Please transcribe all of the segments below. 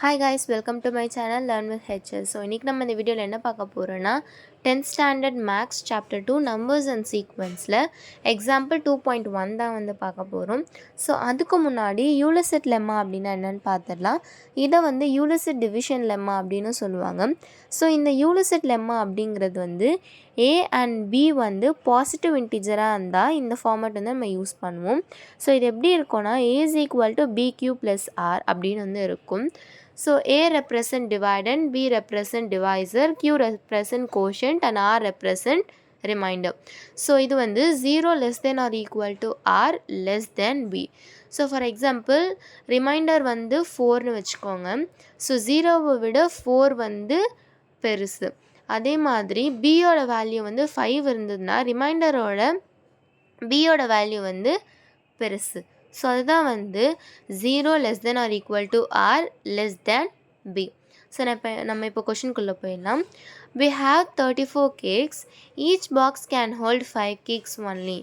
Hi guys, welcome to my channel Learn with HS. So இன்றைக்கி நம்ம இந்த வீடியோவில் என்ன பார்க்க போகிறோன்னா 10th standard maths chapter 2 numbers and சீக்வன்ஸில் எக்ஸாம்பிள் 2.1 தான் வந்து பார்க்க போகிறோம். ஸோ அதுக்கு முன்னாடி யூலிசெட் லெம்மா அப்படின்னா என்னென்னு பார்த்துடலாம். இதை வந்து யூலிசெட் டிவிஷன் லெம்மா அப்படின்னு சொல்லுவாங்க. ஸோ இந்த யூலிசெட் லெம்மா அப்படிங்கிறது வந்து ஏ அண்ட் பி வந்து பாசிட்டிவ் இன்டிஜராக இருந்தால் இந்த ஃபார்மேட் வந்து நம்ம யூஸ் பண்ணுவோம். ஸோ இது எப்படி இருக்கும்னா A is equal to BQ plus R அப்படின்னு வந்து இருக்கும். So A represent dividend, B represent divisor, Q represent quotient and R represent remainder. So இது வந்து 0 less than or equal to R less than B. So for example remainder வந்து 4னு வச்சுக்கோங்க. So 0வை விட 4 வந்து பெருசு. அதே மாதிரி Bயோட வேல்யூ வந்து 5 இருந்ததுன்னா ரிமைண்டரோட Bயோட வேல்யூ வந்து பெருசு. ஸோ அதுதான் வந்து 0 less than or equal to R less than B. So நம்ம இப்போ கொஷின்குள்ளே போயிடலாம். We have 34 cakes. Each box can hold 5 cakes only.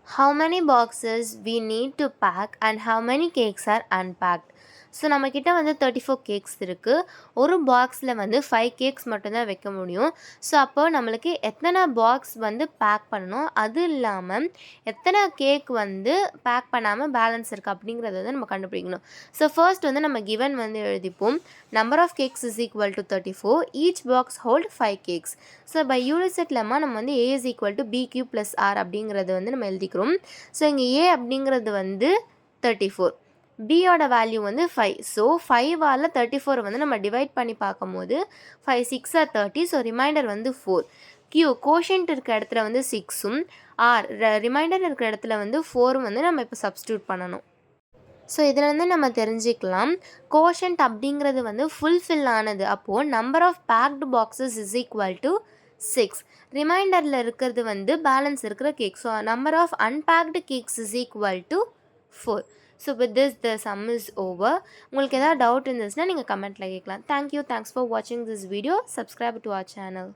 How many boxes we need to pack and how many cakes are unpacked? So நம்மக்கிட்ட வந்து 34 cakes இருக்குது. ஒரு பாக்ஸில் வந்து 5 cakes மட்டும்தான் வைக்க முடியும். ஸோ அப்போ நம்மளுக்கு எத்தனை பாக்ஸ் வந்து பேக் பண்ணணும், அது இல்லாமல் எத்தனை கேக் வந்து பேக் பண்ணாமல் பேலன்ஸ் இருக்குது அப்படிங்கிறத வந்து நம்ம கண்டுபிடிக்கணும். ஸோ ஃபர்ஸ்ட் வந்து நம்ம கிவன் வந்து எழுதிப்போம். Number of cakes is equal to 34. Each box hold 5 cakes. So by யூனிசெட் லெம்மா நம்ம வந்து A is equal to BQ plus R அப்படிங்கிறது வந்து நம்ம எழுதிக்கிறோம். ஸோ இங்கே A அப்படிங்கிறது வந்து 34, பியோட வேல்யூ வந்து 5. ஸோ 5ஆல் 34 வந்து நம்ம டிவைட் பண்ணி பார்க்கும்போது 5 6 ஆர் 30. ஸோ ரிமைண்டர் வந்து 4. Q கோஷன்ட் இருக்கிற இடத்துல வந்து 6ம், ஆர் ரிமைண்டர் இருக்கிற இடத்துல வந்து 4ம் வந்து நம்ம இப்போ சப்ஸ்டியூட் பண்ணணும். ஸோ இதில் வந்து நம்ம தெரிஞ்சுக்கலாம் கோஷன்ட் அப்படிங்கிறது வந்து ஃபுல்ஃபில் ஆனது. அப்போது number of packed boxes is equal to 6. ரிமைண்டரில் இருக்கிறது வந்து பேலன்ஸ் இருக்கிற cake. So number of unpacked cakes is equal to 4. So with this the sum is over. உங்களுக்கு ஏதாவது டவுட் இருந்துச்சுன்னா நீங்கள் கமெண்ட்டில் கேட்கலாம். தேங்க்ஸ் ஃபார் வாட்சிங் this video. Subscribe to our channel.